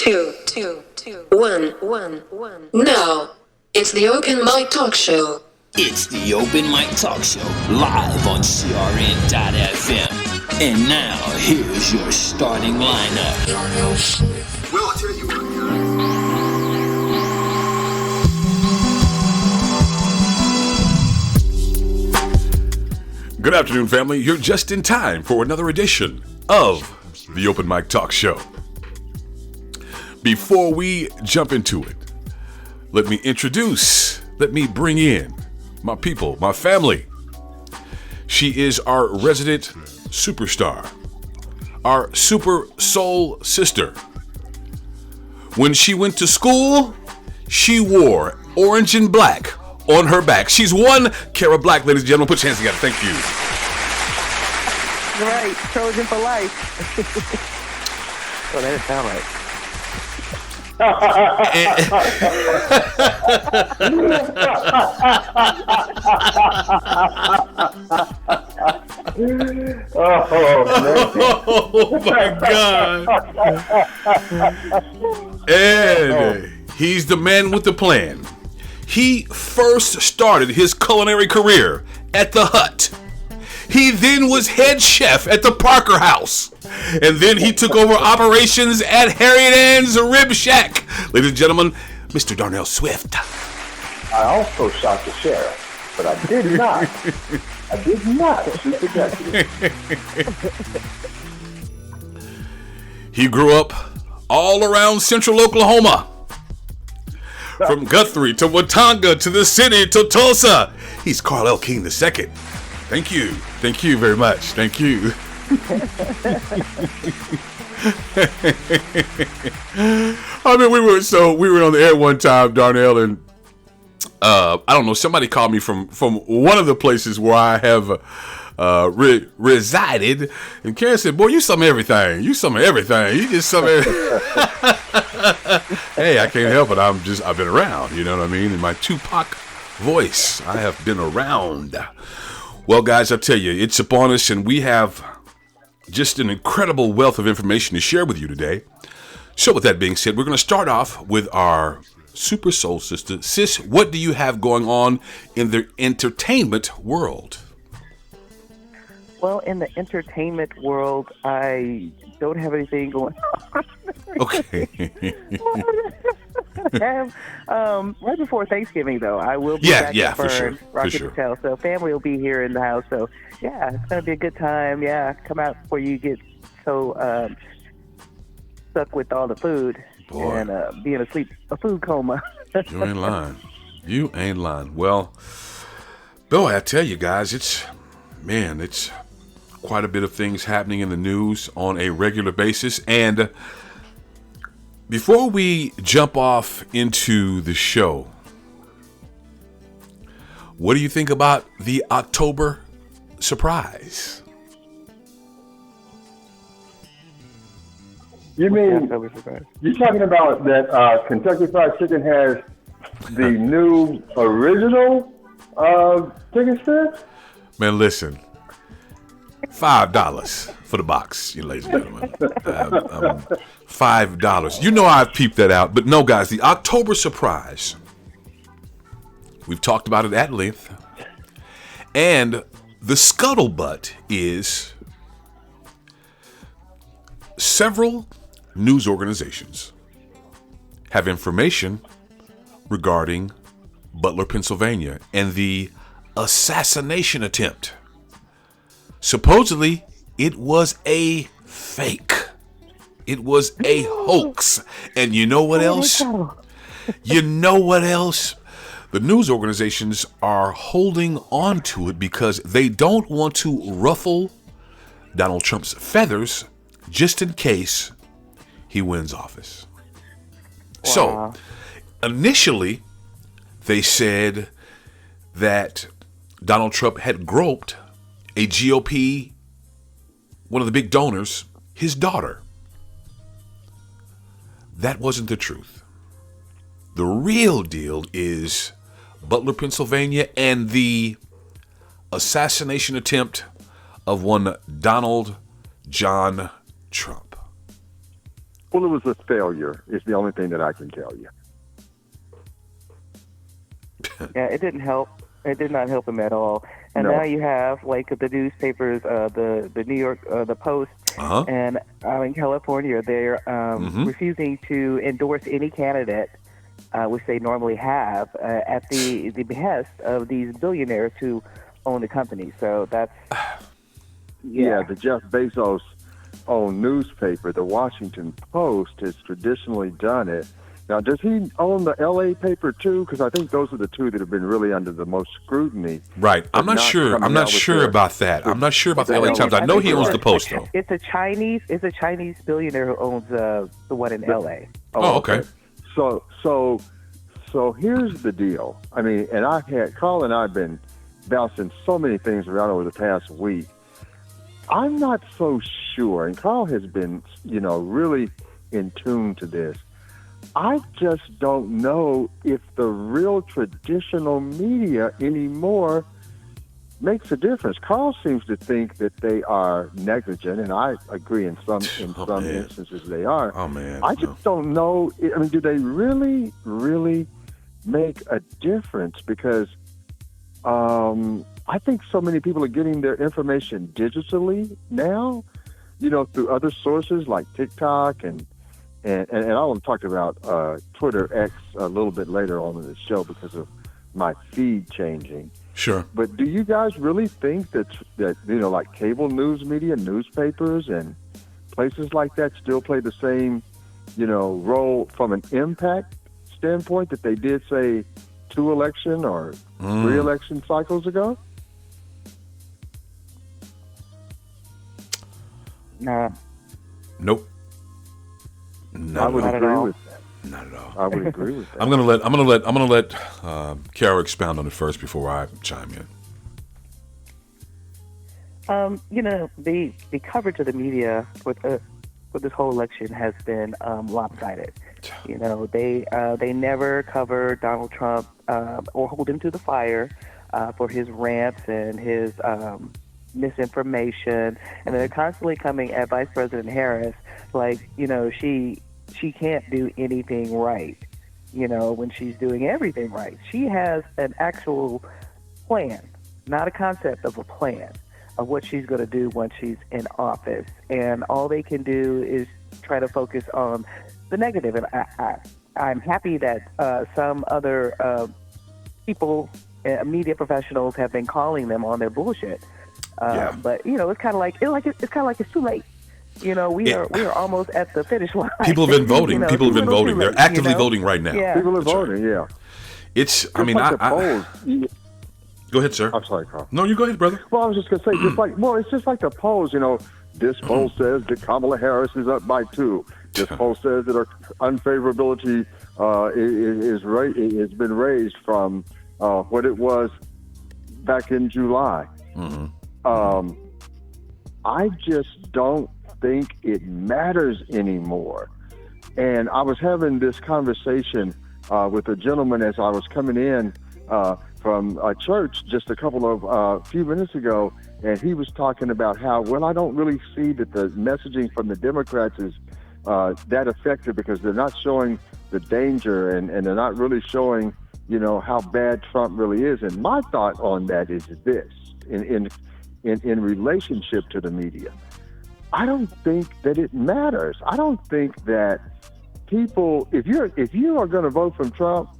1. Now, it's the Open Mic Talk Show. It's the Open Mic Talk Show, live on CRN.FM. And now, here's your starting lineup. Well, I'll tell you what, guys. Good afternoon, family. You're just in time for another edition of the Open Mic Talk Show. Before we jump into it, let me bring in my people, my family. She is our resident superstar, our super soul sister. When she went to school, she wore orange and black on her back. She's one Cara Black, ladies and gentlemen. Put your hands together. Thank you. Right, Trojan for life. Oh, that didn't sound right. Oh my God. And he's the man with the plan. He first started his culinary career at the Hut. He then was head chef at the Parker House. And then he took over operations at Harriet Ann's Rib Shack. Ladies and gentlemen, Mr. Darnell Swift. I also shot the sheriff, but I did not. shoot the deputy. He grew up all around central Oklahoma. From Guthrie to Watauga to the city to Tulsa. He's Carl L. King II. Thank you. Thank you very much. Thank you. I mean, we were on the air one time, Darnell, and I don't know, somebody called me from one of the places where I have resided, and Karen said, "Boy, you some everything. You some everything. You just some everything." Hey, I can't help it. I've been around. You know what I mean? In my Tupac voice, I have been around. Well, guys, I tell you, it's upon us, and we have just an incredible wealth of information to share with you today. So with that being said, we're going to start off with our super soul sister. Sis, what do you have going on in the entertainment world? Well, in the entertainment world, I don't have anything going on. Okay. Right before Thanksgiving, though, I will be back at Fern, Rocky Hotel. So family will be here in the house. So, yeah, it's going to be a good time. Yeah, come out before you get so stuck with all the food. Boy. And be in a food coma. You ain't lying. You ain't lying. Well, boy, I tell you guys, it's quite a bit of things happening in the news on a regular basis. And before we jump off into the show, what do you think about the October surprise? You mean, you're talking about that Kentucky Fried Chicken has the new original chicken strips? Man, listen. $5 for the box, you ladies and gentlemen. $5. You know I've peeped that out. But no, guys, the October surprise. We've talked about it at length. And the scuttlebutt is several news organizations have information regarding Butler, Pennsylvania, and the assassination attempt. Supposedly, it was a fake. It was a hoax. And you know what else? You know what else? The news organizations are holding on to it because they don't want to ruffle Donald Trump's feathers just in case he wins office. Wow. So, initially, they said that Donald Trump had groped a GOP, one of the big donors, his daughter. That wasn't the truth. The real deal is Butler, Pennsylvania, and the assassination attempt of one Donald John Trump. Well, it was a failure. It's the only thing that I can tell you. Yeah, it didn't help. It did not help him at all. And No. now you have like the newspapers, the New York, the Post, and in California, they're refusing to endorse any candidate, which they normally have, at the behest of these billionaires who own the company. So that's the Jeff Bezos owned newspaper, the Washington Post, has traditionally done it. Now, does he own the L.A. paper too? Because I think those are the two that have been really under the most scrutiny. Right. I'm not sure. I'm not sure about that. I'm not sure about the L.A. Times. I know he owns the Post, though. It's a Chinese billionaire who owns the one in L.A. Oh, okay. So here's the deal. I mean, and Carl and I have been bouncing so many things around over the past week. I'm not so sure, and Carl has been, really in tune to this. I just don't know if the real traditional media anymore makes a difference. Carl seems to think that they are negligent, and I agree in some instances they are. Oh, man. I just don't know. I mean, do they really, really make a difference? Because I think so many people are getting their information digitally now, through other sources like TikTok and I want to talk about Twitter X a little bit later on in the show because of my feed changing. Sure. But do you guys really think that like cable news media, newspapers, and places like that still play the same, role from an impact standpoint that they did, say, 2 election or 3 election cycles ago? Nah. Nope. I would agree with that. Not at all. I would agree with that. I'm gonna let Cara expound on it first before I chime in. The coverage of the media with this whole election has been lopsided. They never cover Donald Trump or hold him to the fire for his rants and his misinformation, and they're constantly coming at Vice President Harris like, she can't do anything right, when she's doing everything right. She has an actual plan, not a concept of a plan of what she's going to do once she's in office. And all they can do is try to focus on the negative. And I'm happy that some other people, media professionals, have been calling them on their bullshit. But it's kind of like it's too late. We are almost at the finish line. People have been voting. People have been voting. They're actively voting right now. Yeah. People are voting. Yeah. It's. Just like the polls. Go ahead, sir. I'm sorry, Carl. No, you go ahead, brother. Well, I was just going to say, it's just like the polls. This poll says that Kamala Harris is up by 2. This poll says that her unfavorability has been raised from what it was back in July. I just don't think it matters anymore. And I was having this conversation with a gentleman as I was coming in from a church just a few minutes ago, and he was talking about how, I don't really see that the messaging from the Democrats is that effective because they're not showing the danger and they're not really showing, how bad Trump really is. And my thought on that is this, in relationship to the media. I don't think that it matters. I don't think that people, if you are going to vote for Trump,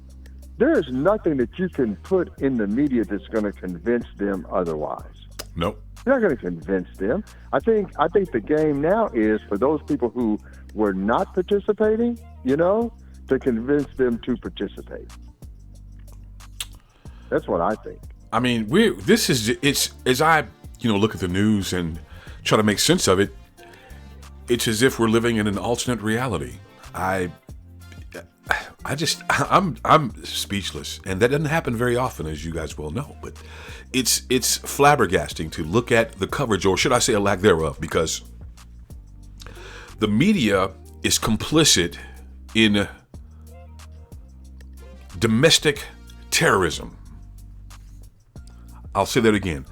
there is nothing that you can put in the media that's going to convince them otherwise. Nope. You're not going to convince them. I think the game now is for those people who were not participating, to convince them to participate. That's what I think. I mean, it's as I look at the news and try to make sense of it. It's as if we're living in an alternate reality. I'm speechless, and that doesn't happen very often, as you guys well know. But it's flabbergasting to look at the coverage, or should I say, a lack thereof, because the media is complicit in domestic terrorism. I'll say that again.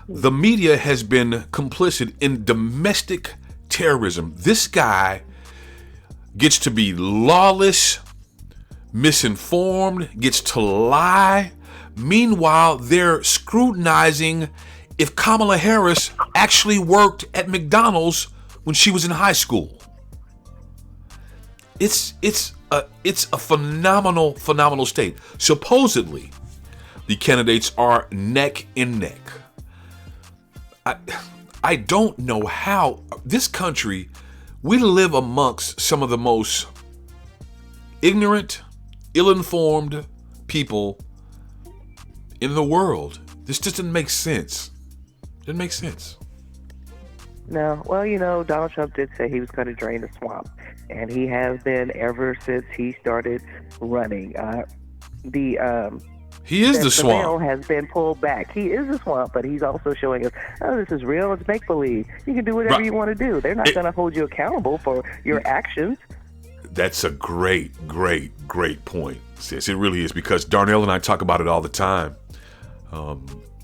The media has been complicit in domestic terrorism. This guy gets to be lawless, misinformed, gets to lie. Meanwhile, they're scrutinizing if Kamala Harris actually worked at McDonald's when she was in high school. It's a phenomenal state. Supposedly, the candidates are neck and neck. I don't know how this country, we live amongst some of the most ignorant, ill-informed people in the world. This just doesn't make sense. Doesn't make sense. No, well, Donald Trump did say he was going to drain the swamp, and he has been ever since he started running. He is the swamp. The veil has been pulled back. He is the swamp, but he's also showing us, oh, this is real. It's make-believe. You can do whatever you want to do. They're not going to hold you accountable for your actions. That's a great point, sis. It really is, because Darnell and I talk about it all the time.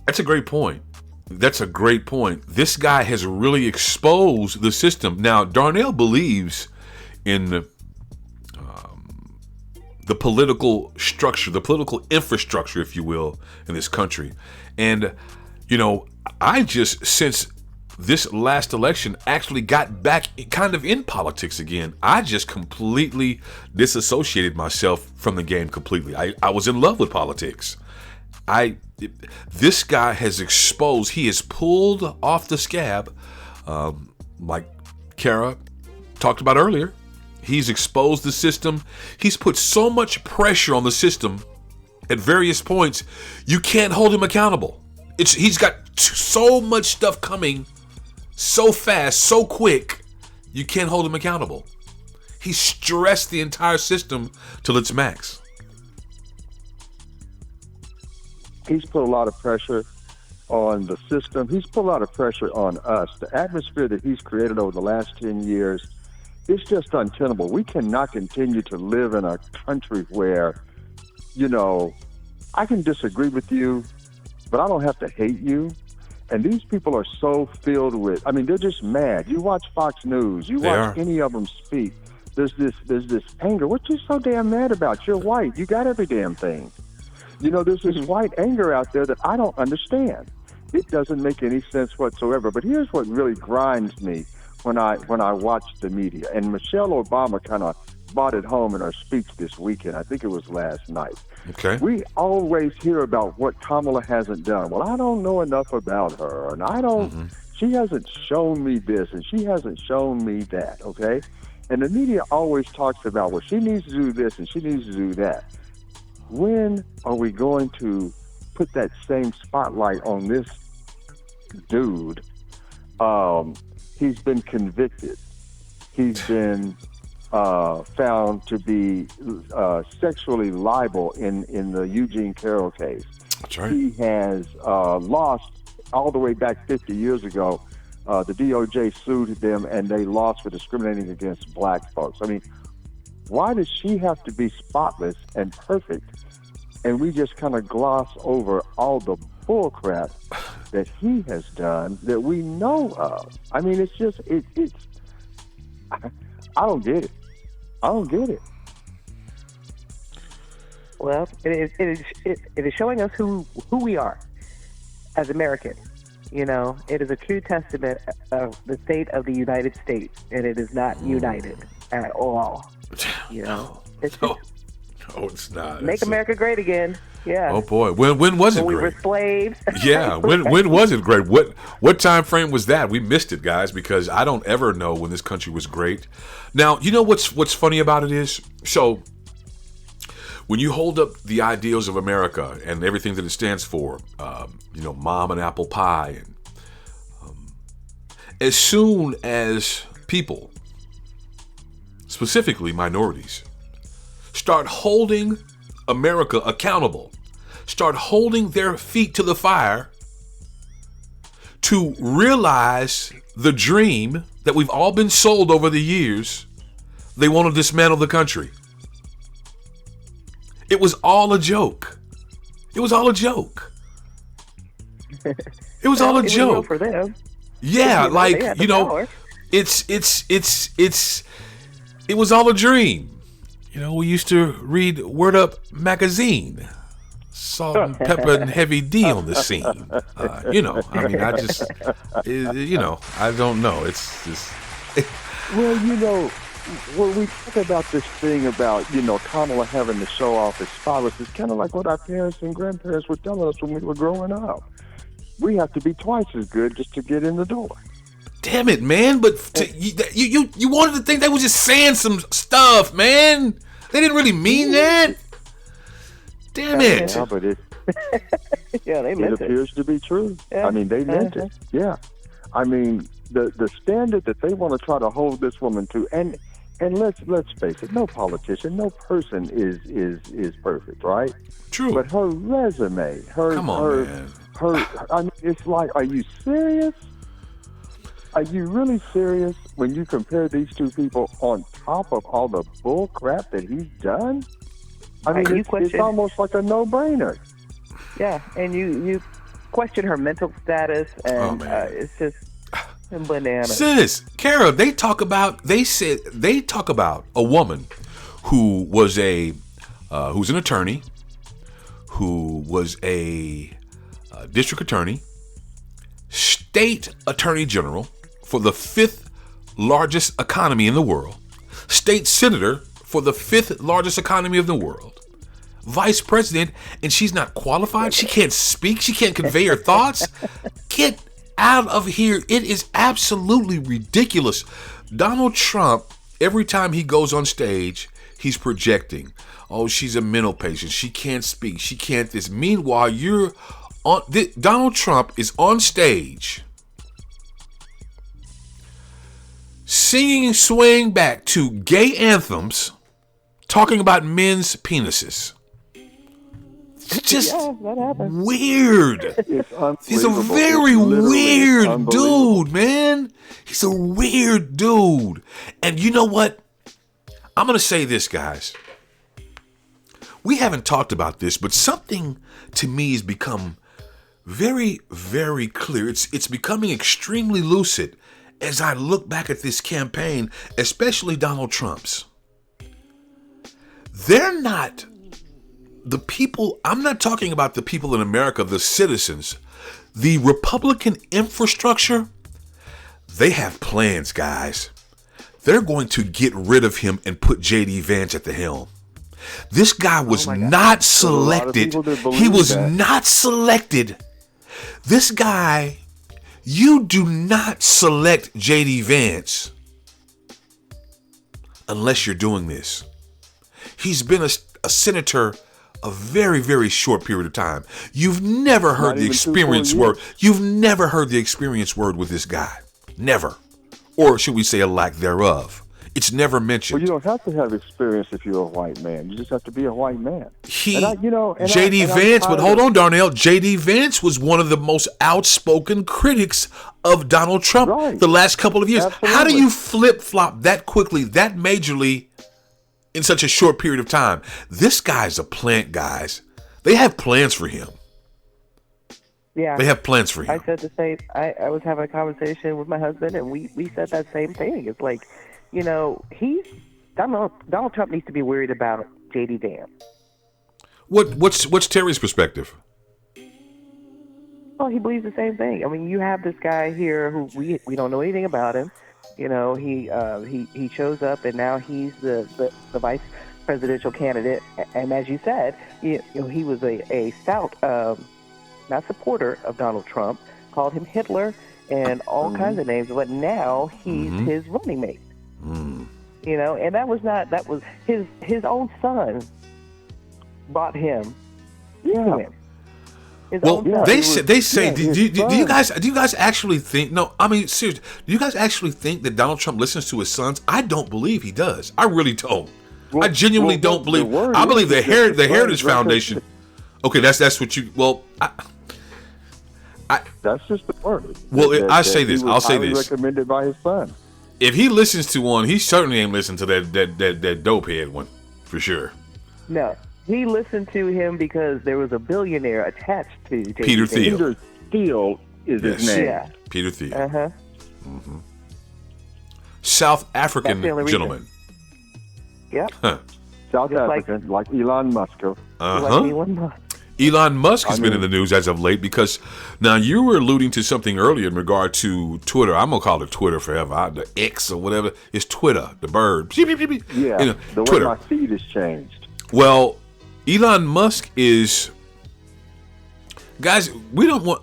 That's a great point. This guy has really exposed the system. Now, Darnell believes in the political structure, the political infrastructure, if you will, in this country. And, I just, since this last election, actually got back kind of in politics again. I just completely disassociated myself from the game completely. I was in love with politics. This guy has exposed, he has pulled off the scab, like Cara talked about earlier. He's exposed the system. He's put so much pressure on the system at various points, you can't hold him accountable. He's got so much stuff coming so fast, so quick, you can't hold him accountable. He stressed the entire system till its max. He's put a lot of pressure on the system. He's put a lot of pressure on us. The atmosphere that he's created over the last 10 years, it's just untenable. We cannot continue to live in a country where, I can disagree with you, but I don't have to hate you. And these people are so filled with, they're just mad. You watch Fox News, you watch any of them speak. There's this anger. What you so damn mad about? You're white. You got every damn thing. There's this white anger out there that I don't understand. It doesn't make any sense whatsoever. But here's what really grinds me when I watch the media. And Michelle Obama kind of brought it home in her speech this weekend. I think it was last night. Okay. We always hear about what Kamala hasn't done. Well, I don't know enough about her, and I don't. She hasn't shown me this, and she hasn't shown me that. Okay. And the media always talks about, well, she needs to do this and she needs to do that. When are we going to put that same spotlight on this dude? He's been convicted. He's been found to be sexually liable in the Eugene Carroll case. That's right. He has lost all the way back 50 years ago. The DOJ sued them, and they lost for discriminating against black folks. Why does she have to be spotless and perfect, and we just kind of gloss over all the bull crap that he has done that we know of? It's just, I don't get it. I don't get it. Well, it is showing us who we are as Americans. It is a true testament of the state of the United States, and it is not united at all. It's not. Make America great again. Yeah. Oh boy, when was it when great? We were slaves. Yeah. When was it great? What time frame was that? We missed it, guys, because I don't ever know when this country was great. Now, what's funny about it is, so when you hold up the ideals of America and everything that it stands for, mom and apple pie, and as soon as people, specifically minorities, start holding America accountable, start holding their feet to the fire to realize the dream that we've all been sold over the years, they want to dismantle the country. It was all a joke. It was all a joke. It was all a joke for them. Yeah, power. it's It was all a dream. You know, we used to read Word Up magazine. Salt and pepper and heavy D on the scene. You know, I mean, I just, you know, I don't know. It's just. Well, you know, when we talk about this thing about, you know, Kamala having to show off his phallus, it's kind of like what our parents and grandparents were telling us when we were growing up. We have to be twice as good just to get in the door. Damn it, man! But you wanted to think they were just saying some stuff, man. They didn't really mean that. Damn it! Yeah, but they meant it. It appears to be true. Yeah. I mean, they meant it. Yeah. I mean, the standard that they want to try to hold this woman to, and let's face it, no politician, no person is perfect, right? True. But her resume, man. I mean, it's like, are you serious? Are you really serious when you compare these two people on top of all the bull crap that he's done? I mean, it's almost like a no-brainer. Yeah, and you question her mental status, and it's just bananas. Sis, Cara, they talk about a woman who was who's an attorney, who was a district attorney, state attorney general for the 5th largest economy in the world, state senator for the 5th largest economy of the world, vice president, and she's not qualified. She can't speak. She can't convey her thoughts. Get out of here. It is absolutely ridiculous. Donald Trump, every time he goes on stage, he's projecting. Oh, she's a mental patient. She can't speak. She can't this. Meanwhile, Donald Trump is on stage singing and swaying back to gay anthems, talking about men's penises. It's just weird. He's a very weird dude, man. He's a weird dude. And you know what? I'm going to say this, guys. We haven't talked about this, but something to me has become very, very clear. It's becoming extremely lucid as I look back at this campaign, especially Donald Trump's. They're not the people. I'm not talking about the people in America, the citizens. The Republican infrastructure, they have plans, guys. They're going to get rid of him and put J.D. Vance at the helm. This guy was not selected. He was not selected. This guy, you do not select J.D. Vance unless you're doing this. He's been a senator a very, very short period of time. You've never heard the experience word. You've never heard the experience word with this guy. Never. Or should we say a lack thereof. It's never mentioned. Well, you don't have to have experience if you're a white man. You just have to be a white man. J.D. Vance, but hold on, Darnell. J.D. Vance was one of the most outspoken critics of Donald Trump the last couple of years. Absolutely. How do you flip-flop that quickly, that majorly, in such a short period of time? This guy's a plant, guys. They have plans for him. Yeah, they have plans for him. I said the same. I was having a conversation with my husband, and we said that same thing. It's like, you know, Donald Trump needs to be worried about J.D. Vance. What's Terry's perspective? Well, he believes the same thing. I mean, you have this guy here who we don't know anything about him. You know, he shows up, and now he's the vice presidential candidate. And as you said, he was a stout, not supporter of Donald Trump, called him Hitler and all kinds of names. But now he's his running mate. You know, and that was his own son brought him to him. Well, they say. Do you guys actually think? No, I mean, seriously. Do you guys actually think that Donald Trump listens to his sons? I don't believe he does. I really don't. I genuinely don't believe. I believe the Heritage Foundation. Okay, that's what you. Well, that's just the word. Well, I'll say this. Recommended by his son. If he listens to one, he certainly ain't listened to that dopehead one, for sure. No, he listened to him because there was a billionaire attached to J.D. Peter Thiel. Peter Thiel is his name. Yeah. Peter Thiel. South African gentleman. Yep. Huh. South Just African, like Elon Musk. Like Elon Musk. Elon Musk has been in the news as of late because now you were alluding to something earlier in regard to Twitter. I'm gonna call it Twitter forever. The X or whatever. It's Twitter, the bird. Yeah, the Twitter. way my feed has changed. Well, Elon Musk is. Guys,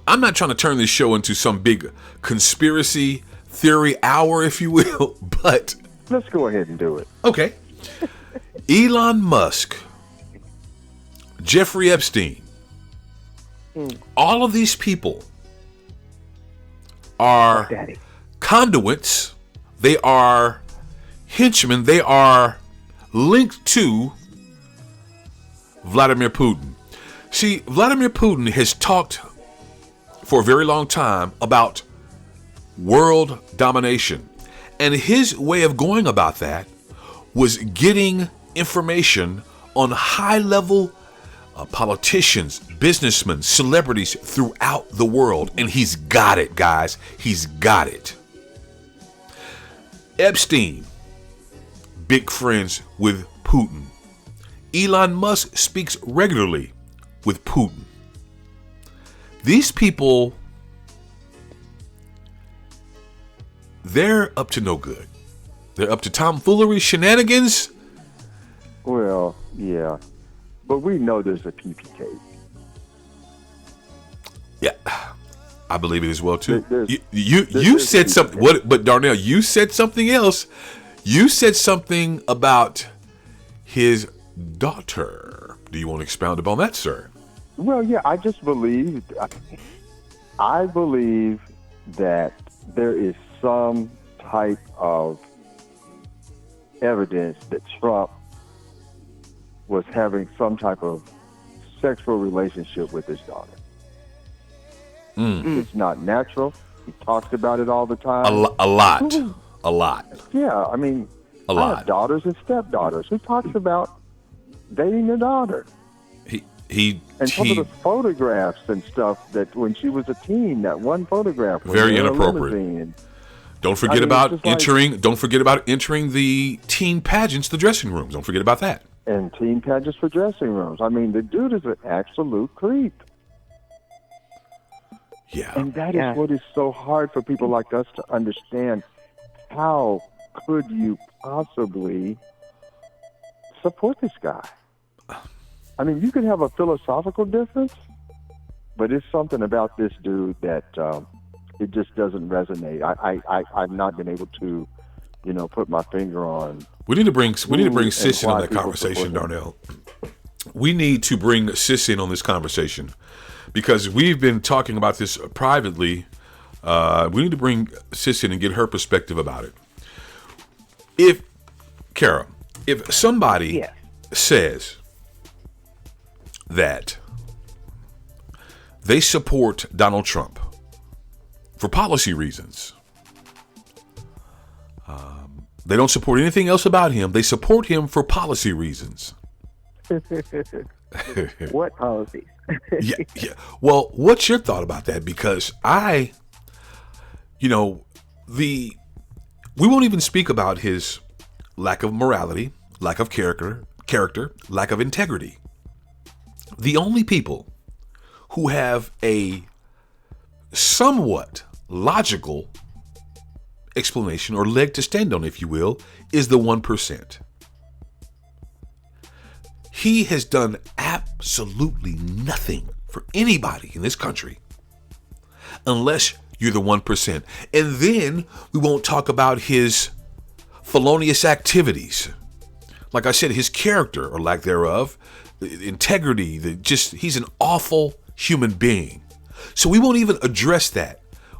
I'm not trying to turn this show into some big conspiracy theory hour, if you will, but let's go ahead and do it. Okay. Elon Musk, Jeffrey Epstein, all of these people are conduits. They are henchmen. They are linked to Vladimir Putin. See, Vladimir Putin has talked for a very long time about world domination. And his way of going about that was getting information on high-level politicians, businessmen, celebrities throughout the world. And he's got it, guys. He's got it. Epstein, big friends with Putin. Elon Musk speaks regularly with Putin. These people, they're up to no good. They're up to tomfoolery, shenanigans. Well, yeah. But we know there's a PPK. Yeah, I believe it as well, too. You said something, but Darnell, you said something else. You said something about his daughter. Do you want to expound upon that, sir? Well, yeah, I just believe, I believe that there is some type of evidence that Trump was having some type of sexual relationship with his daughter. It's not natural. He talks about it all the time. A lot. Yeah, I mean, a lot. I have daughters and stepdaughters. Who talks about dating their daughter? Some of the photographs and stuff that when she was a teen, that one photograph was very inappropriate. Don't forget about entering the teen pageants, the dressing rooms. Don't forget about that. And teen pageants for dressing rooms. I mean, the dude is an absolute creep. Yeah. And that is what is so hard for people like us to understand. How could you possibly support this guy? I mean, you could have a philosophical difference, but it's something about this dude that it just doesn't resonate. I've not been able to, put my finger on. We need to bring Sis in on that conversation, Darnell. We need to bring Sis in on this conversation because we've been talking about this privately. We need to bring Sis in and get her perspective about it. If somebody says that they support Donald Trump for policy reasons, they don't support anything else about him. They support him for policy reasons. What policies? Yeah. Well, what's your thought about that? Because we won't even speak about his lack of morality, lack of character, lack of integrity. The only people who have a somewhat logical explanation or leg to stand on, if you will, is the 1%. He has done absolutely nothing for anybody in this country unless you're the 1%. And then we won't talk about his felonious activities. Like I said, his character or lack thereof, integrity, he's an awful human being. So we won't even address that.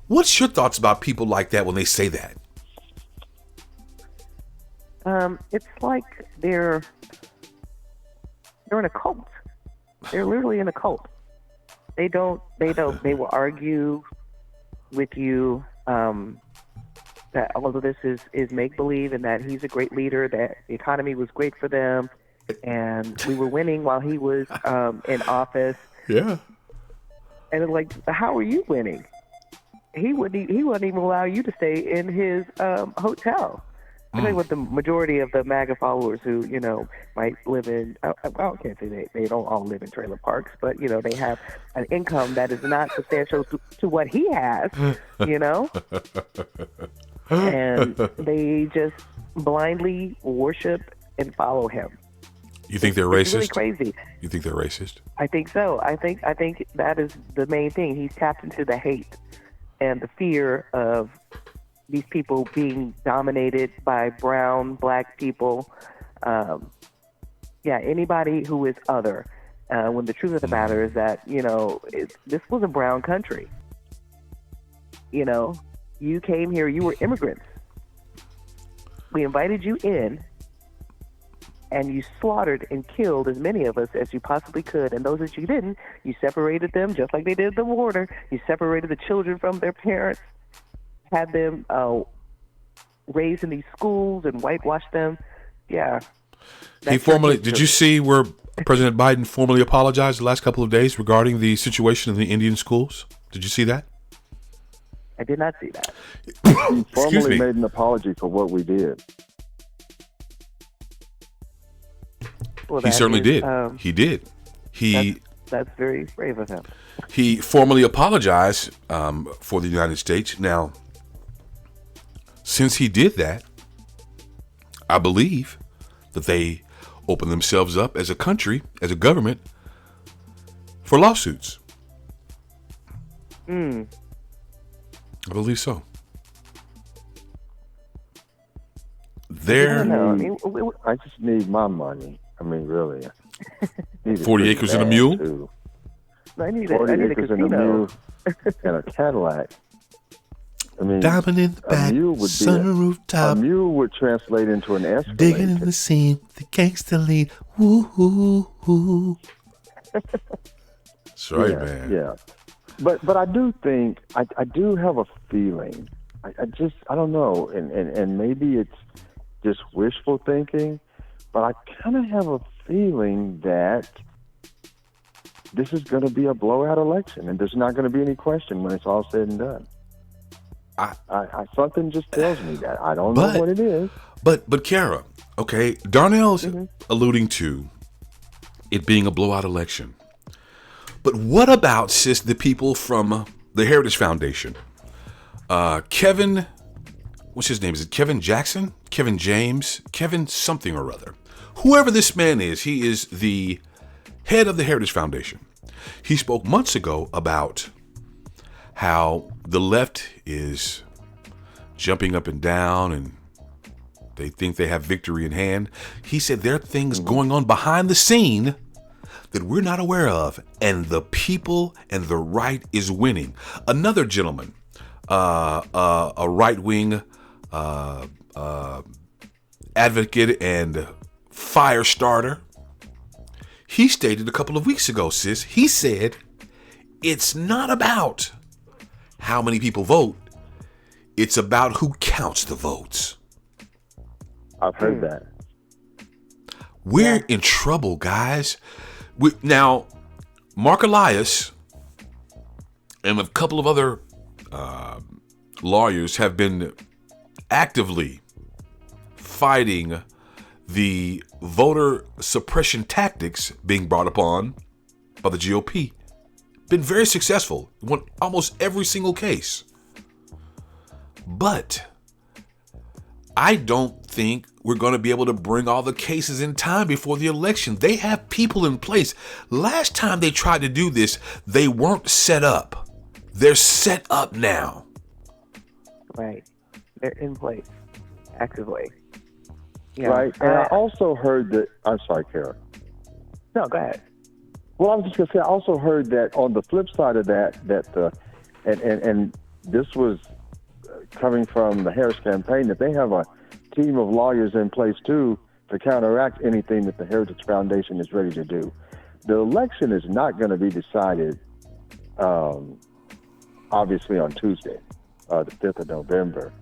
What's your thoughts about people like that when they say that? It's like they're in a cult. They're literally in a cult. They will argue with you that all of this is make-believe and that he's a great leader, that the economy was great for them, and we were winning while he was in office. Yeah. And it's like, how are you winning? He wouldn't even allow you to stay in his hotel. Especially with the majority of the MAGA followers who, might live in, I can't say they don't all live in trailer parks, but, they have an income that is not substantial to what he has, and they just blindly worship and follow him. You think they're racist? It's really crazy. You think they're racist? I think so. I think that is the main thing. He's tapped into the hate and the fear of these people being dominated by brown, black people. Anybody who is other. When the truth of the matter is that, this was a brown country. You came here, you were immigrants. We invited you in, and you slaughtered and killed as many of us as you possibly could. And those that you didn't, you separated them just like they did at the border. You separated the children from their parents, had them raised in these schools and whitewashed them. Yeah. Did you see where President Biden formally apologized the last couple of days regarding the situation in the Indian schools? Did you see that? I did not see that. He formally made an apology for what we did. Well, he certainly did. He did. That's very brave of him. He formally apologized for the United States. Now, since he did that, I believe that they opened themselves up as a country, as a government, for lawsuits. I believe so. I just need my money. I mean, really. 40 acres and a mule? I need 40 a acres and a mule and a Cadillac. I mean, diamond in the back, sunroof top. A mule would translate into an Escalade. Digging in the scene, the gangster lead. Woo. That's right, man. Yeah. But I do think, I do have a feeling, I don't know, and maybe it's just wishful thinking, but I kind of have a feeling that this is going to be a blowout election, and there's not going to be any question when it's all said and done. Something just tells me that. I don't know what it is. But Cara, okay, Darnell's alluding to it being a blowout election. But what about, sis, the people from the Heritage Foundation? Kevin, what's his name? Is it Kevin Jackson? Kevin James? Kevin something or other. Whoever this man is, he is the head of the Heritage Foundation. He spoke months ago about how the left is jumping up and down and they think they have victory in hand. He said there are things going on behind the scene that we're not aware of, and the people and the right is winning. Another gentleman, a right-wing advocate and fire starter, he stated a couple of weeks ago, sis, he said, it's not about how many people vote, it's about who counts the votes. I've heard that. We're in trouble, guys. Now, Mark Elias and a couple of other lawyers have been actively fighting the voter suppression tactics being brought upon by the GOP. Been very successful. Won almost every single case. But I don't think we're going to be able to bring all the cases in time before the election. They have people in place. Last time they tried to do this, they weren't set up. They're set up now. Right. They're in place. Actively. Yeah. Right. And I also heard that, I'm sorry, Cara. No, go ahead. Well, I was just going to say, I also heard that on the flip side of that and this was coming from the Harris campaign, that they have a team of lawyers in place, too, to counteract anything that the Heritage Foundation is ready to do. The election is not going to be decided, obviously, on Tuesday, the 5th of November.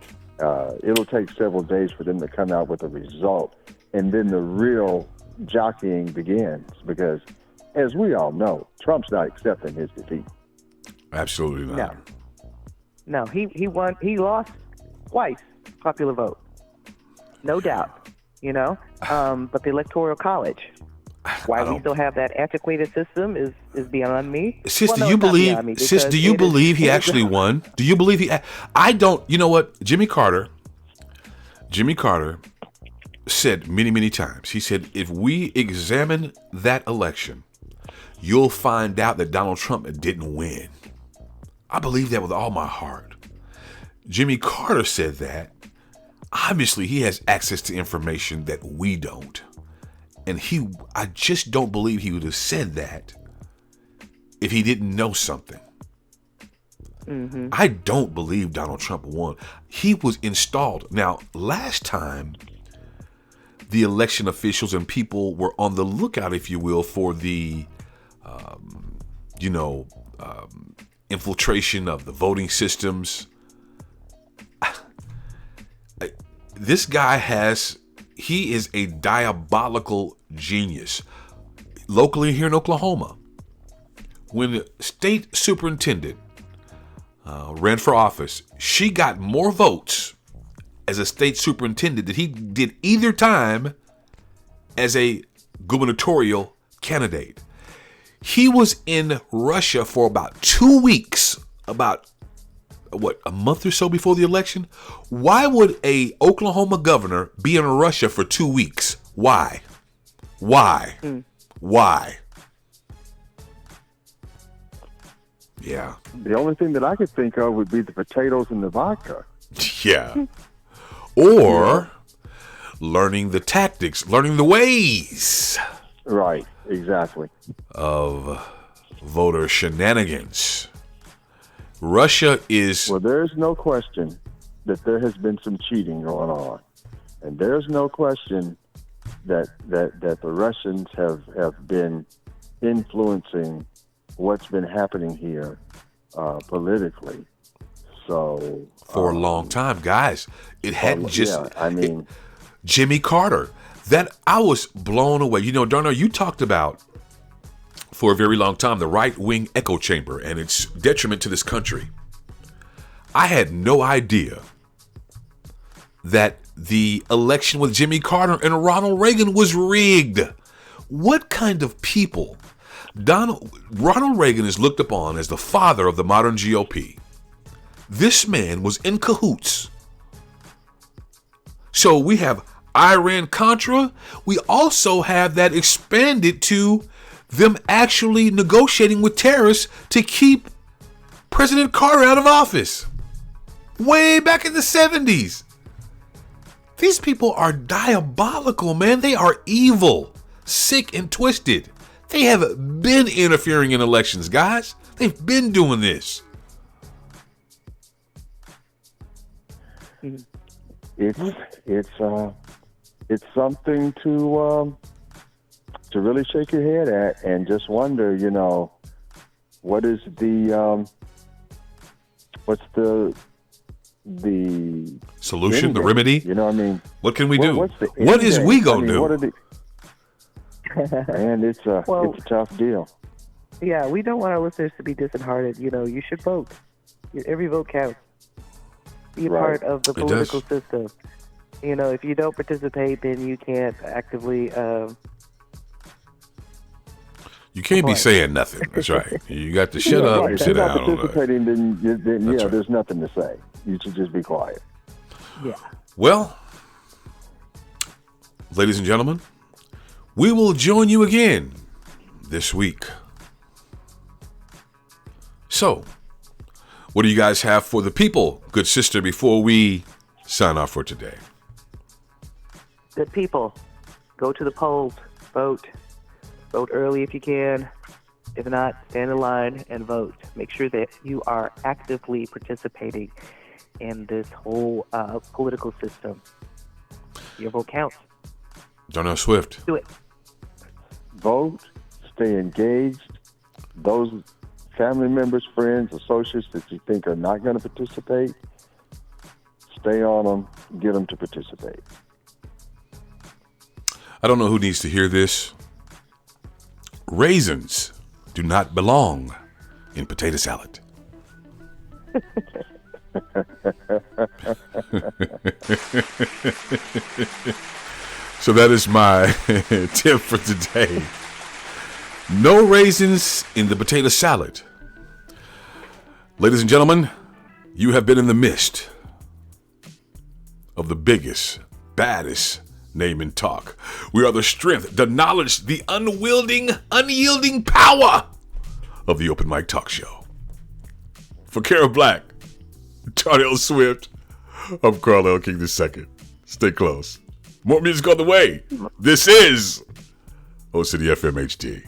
It'll take several days for them to come out with a result, and then the real jockeying begins, because as we all know, Trump's not accepting his defeat. Absolutely not. No, he won. He lost twice popular vote. no doubt. But the Electoral College, why we still have that antiquated system is beyond me. Sis, do you believe he actually won? Do you believe he? I don't. You know what? Jimmy Carter said many times. He said, if we examine that election, you'll find out that Donald Trump didn't win. I believe that with all my heart. Jimmy Carter said that. Obviously, he has access to information that we don't. And I just don't believe he would have said that if he didn't know something. Mm-hmm. I don't believe Donald Trump won. He was installed. Now, last time, the election officials and people were on the lookout, if you will, for the, infiltration of the voting systems. This guy he is a diabolical genius. Locally here in Oklahoma, when the state superintendent ran for office, she got more votes as a state superintendent than he did either time as a gubernatorial candidate. He was in Russia for about 2 weeks, a month or so before the election. Why would a Oklahoma governor be in Russia for 2 weeks? Why? Yeah. The only thing that I could think of would be the potatoes and the vodka. Yeah. Or learning the tactics, learning the ways. Right, exactly. Of voter shenanigans. Russia is... Well, there's no question that there has been some cheating going on. And there's no question that the Russians have been influencing what's been happening here politically. So for a long time, guys, it hadn't just... Yeah, I mean... Jimmy Carter. I was blown away. Darnell, you talked about for a very long time the right-wing echo chamber and its detriment to this country. I had no idea that the election with Jimmy Carter and Ronald Reagan was rigged. What kind of people? Ronald Reagan is looked upon as the father of the modern GOP. This man was in cahoots. So we have Iran-Contra. We also have that expanded to them actually negotiating with terrorists to keep President Carter out of office. Way back in the 70s. These people are diabolical, man. They are evil, sick, and twisted. They have been interfering in elections, guys. They've been doing this. It's something to really shake your head at and just wonder, what is what's the solution, the remedy? You know what I mean? What can we do? What is we gonna do? And it's a tough deal. Yeah, we don't want our listeners to be disheartened. You should vote. Every vote counts. Be a part of the political system. If you don't participate, then you can't actively. You can't be saying nothing. That's right. You got to shut up and sit down. If you're not participating, then right. There's nothing to say. You should just be quiet. Yeah. Well, ladies and gentlemen, we will join you again this week. So, what do you guys have for the people, good sister, before we sign off for today? Good people, go to the polls, vote. Vote early if you can. If not, stand in line and vote. Make sure that you are actively participating in this whole political system. Your vote counts. Darnell Swift. Do it. Vote. Stay engaged. Those family members, friends, associates that you think are not going to participate, stay on them. Get them to participate. I don't know who needs to hear this. Raisins do not belong in potato salad. So that is my tip for today. No raisins in the potato salad. Ladies and gentlemen, you have been in the midst of the biggest, baddest name in talk. We are the strength, the knowledge, the unyielding power of the Open Mic Talk Show. For Cara Black, Darnell Swift, I'm Carl King II. Stay close. More music on the way. This is O City FM HD.